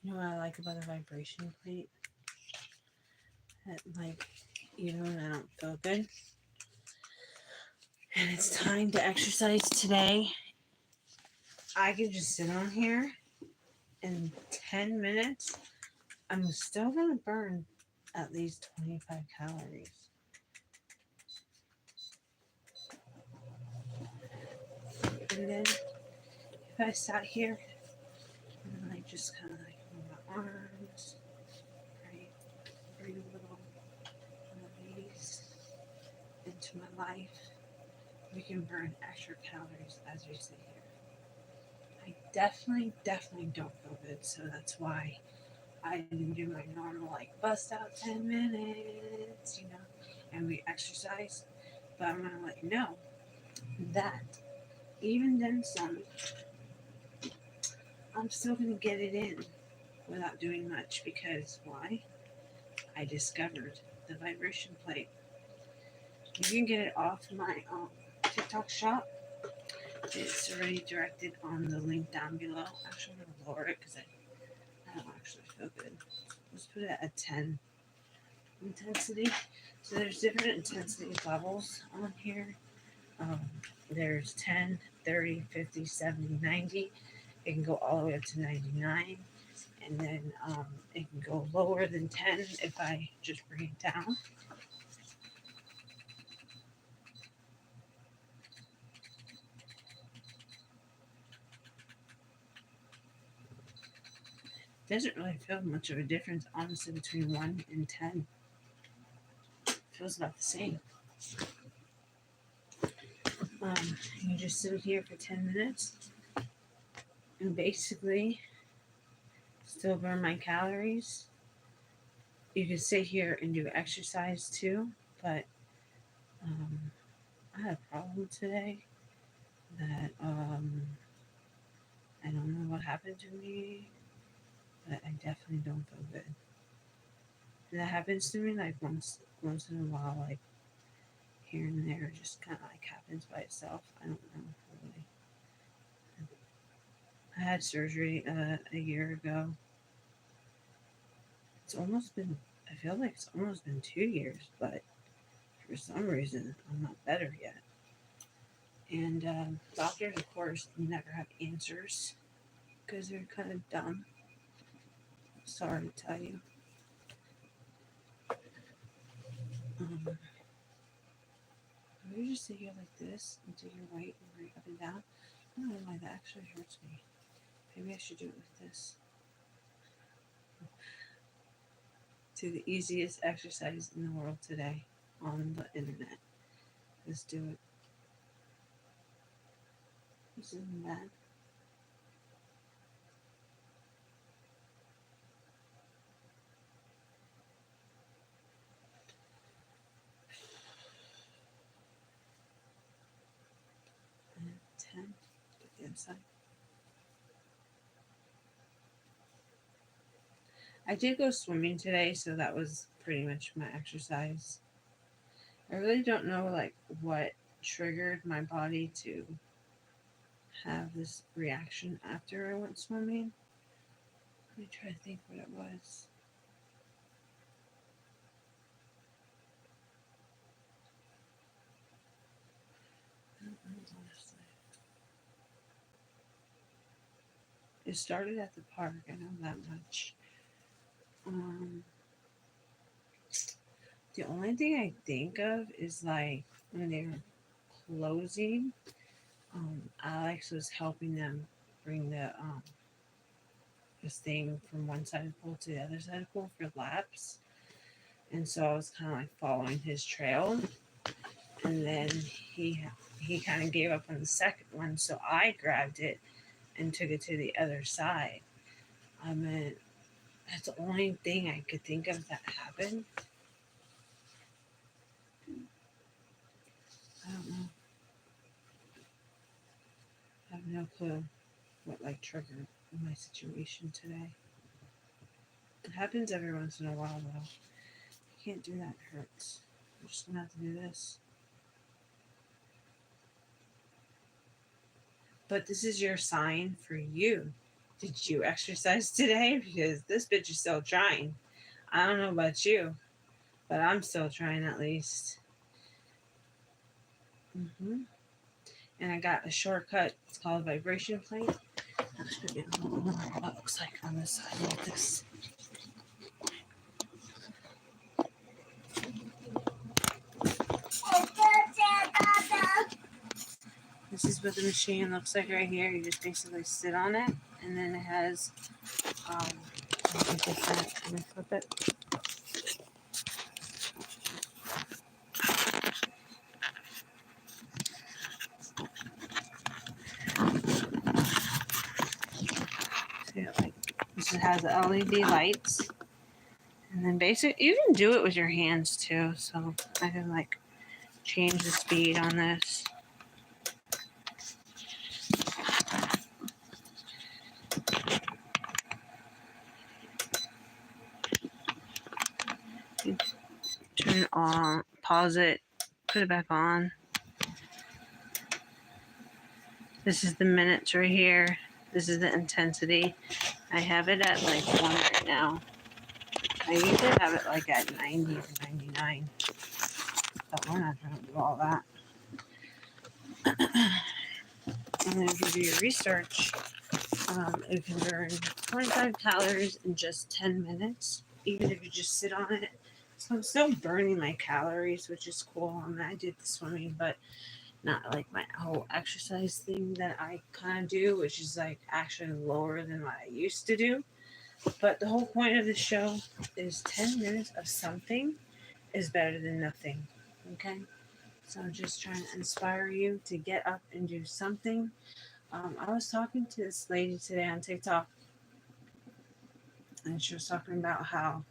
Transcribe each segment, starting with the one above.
You know what I like about a vibration plate? That, like, even when I don't feel good and it's time to exercise today, I can just sit on here in 10 minutes. I'm still going to burn at least 25 calories. And then if I sat here and I just kind of like move my arms, right, bring a little release into my life, we can burn extra calories as we sit here. I definitely don't feel good, so that's why I didn't do my normal like bust out 10 minutes, and we exercise. But I'm gonna let you know that even then some, I'm still gonna get it in without doing much because why? I discovered the vibration plate. You can get it off my TikTok shop. It's already directed on the link down below. Actually, I'm gonna lower it because I don't actually feel good. Let's put it at 10 intensity. So there's different intensity levels on here. Um, there's 10, 30, 50, 70, 90. It can go all the way up to 99. And then it can go lower than 10 if I just bring it down. Doesn't really feel much of a difference, honestly, between 1 and 10. It feels about the same. You just sit here for 10 minutes and basically still burn my calories. You can sit here and do exercise too, but um, I had a problem today that I don't know what happened to me, but I definitely don't feel good. And that happens to me like once in a while, like here and there, just kind of like happens by itself. I don't know really. I had surgery a year ago. It's almost been. I feel like it's almost been 2 years, but for some reason I'm not better yet. And doctors, of course, never have answers because they're kind of dumb. Sorry to tell you. Um, you just sit here like this and do your right and right up and down. I don't know why that actually hurts me. Maybe I should do it like this. To the easiest exercise in the world today on the internet. Let's do it. This isn't bad. And 10. Get the inside. I did go swimming today, so that was pretty much my exercise. I really don't know like what triggered my body to have this reaction after I went swimming. Let me try to think what it was. I don't know, honestly. It started at the park, I know that much. Um, the only thing I think of is like when they were closing, Alex was helping them bring the this thing from one side of the pool to the other side of the pool for laps. And so I was kind of like following his trail. And then he kind of gave up on the second one, so I grabbed it and took it to the other side. I mean, that's the only thing I could think of that happened. I don't know. I have no clue what like triggered my situation today. It happens every once in a while though. I can't do that. It hurts. I'm just gonna have to do this. But this is your sign for you. Did you exercise today? Because this bitch is still trying. I don't know about you, but I'm still trying at least. hmm And I got a shortcut. It's called vibration plate. I'll show you what it looks like on this side like this. This is what the machine looks like right here. You just basically sit on it, and then it has different. Let me flip it. So like this has the LED lights, and then basically you can do it with your hands too. So I can like change the speed on this. Turn it on, pause it, put it back on. This is the minutes right here. This is the intensity. I have it at like 1 right now. I usually have it like at 90 or 99. But we're not going to do all that. And then if you do your research, it can burn 25 calories in just 10 minutes, even if you just sit on it. So I'm still burning my calories, which is cool. I mean, I did the swimming, but not like my whole exercise thing that I kind of do, which is like actually lower than what I used to do. But the whole point of the show is 10 minutes of something is better than nothing. Okay? So I'm just trying to inspire you to get up and do something. I was talking to this lady today on TikTok, and she was talking about how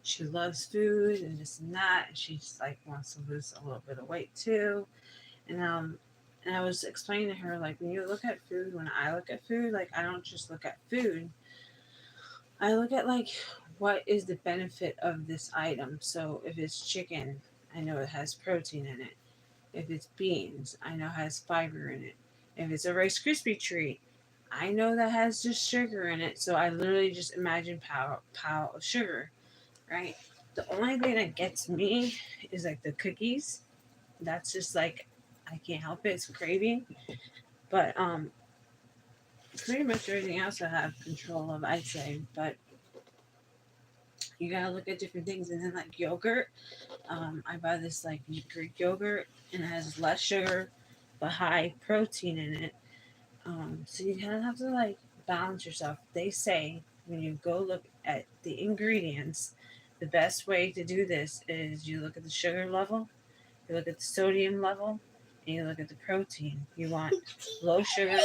she loves food and this and that. And she just like wants to lose a little bit of weight too. And I was explaining to her, like, when you look at food, when I look at food, like, I don't just look at food. I look at, like, what is the benefit of this item. So if it's chicken, I know it has protein in it. If it's beans, I know it has fiber in it. If it's a Rice Krispie treat, I know that has just sugar in it. So I literally just imagine pile of sugar, right? The only thing that gets me is, like, the cookies. That's just, like, I can't help it. It's craving. But pretty much everything else I have control of, I'd say. But you gotta look at different things. And then like yogurt, I buy this like Greek yogurt, and it has less sugar but high protein in it. So you kind of have to like balance yourself. They say when you go look at the ingredients, the best way to do this is you look at the sugar level, you look at the sodium level, and you look at the protein. You want low sugar,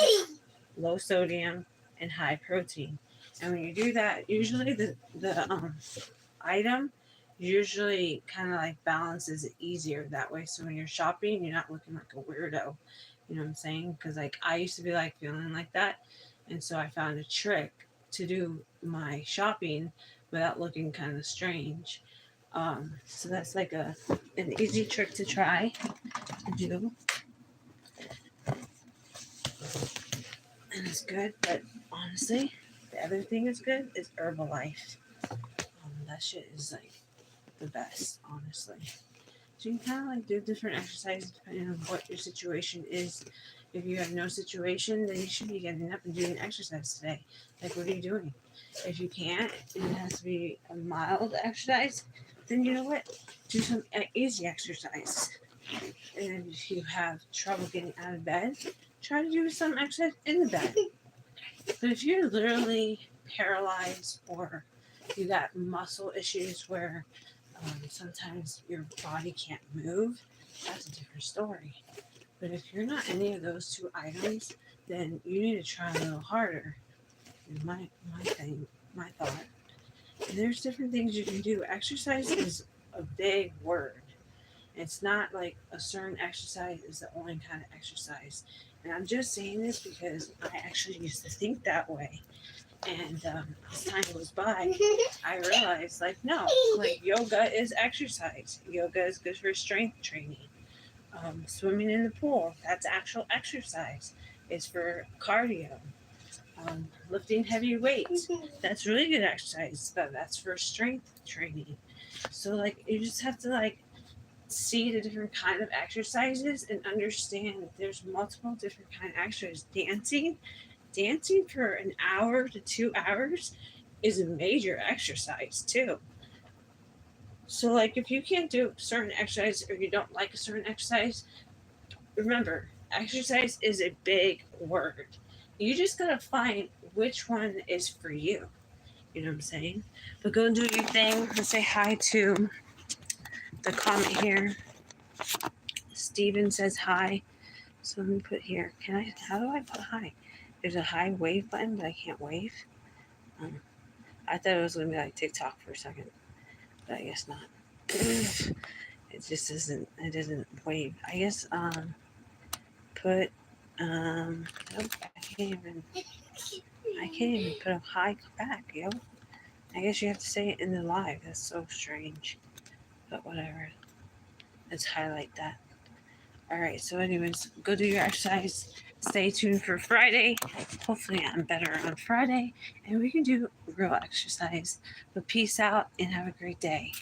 low sodium, and high protein. And when you do that, usually the item usually kind of like balances it easier that way. So when you're shopping, you're not looking like a weirdo. You know what I'm saying? Because like I used to be like feeling like that, and so I found a trick to do my shopping without looking kind of strange. So that's like an easy trick to try to do, and it's good. But honestly, the other thing is good is Herbalife. That shit is like the best, honestly. So you can kind of like do different exercises depending on what your situation is. If you have no situation, then you should be getting up and doing exercise today. Like, what are you doing? If you can't, and it has to be a mild exercise, then you know what? Do some easy exercise. And if you have trouble getting out of bed, try to do some exercise in the bed. But if you're literally paralyzed or you got muscle issues where sometimes your body can't move, that's a different story. But if you're not any of those two items, then you need to try a little harder. My thought. And there's different things you can do. Exercise is a big word. It's not like a certain exercise is the only kind of exercise. And I'm just saying this because I actually used to think that way. And as time goes by, I realized, like, no, like yoga is exercise. Yoga is good for strength training. Swimming in the pool, that's actual exercise. It's for cardio. Lifting heavy weights. That's really good exercise, but that's for strength training. So like you just have to like see the different kind of exercises and understand that there's multiple different kind of exercises. Dancing for an hour to 2 hours is a major exercise too. So like if you can't do a certain exercise or you don't like a certain exercise, remember, exercise is a big word. You just gotta find which one is for you. You know what I'm saying? But go and do your thing. Let's say hi to the comment here. Steven says hi. So let me put here. How do I put hi? There's a hi wave button, but I can't wave. I thought it was going to be like TikTok for a second, but I guess not. It just isn't, it doesn't wave. I guess, put, nope, I can't even put a hi back, yo. I guess you have to say it in the live. That's so strange. But whatever. Let's highlight that. All right. So, anyways, go do your exercise. Stay tuned for Friday. Hopefully, I'm better on Friday and we can do real exercise. But peace out and have a great day.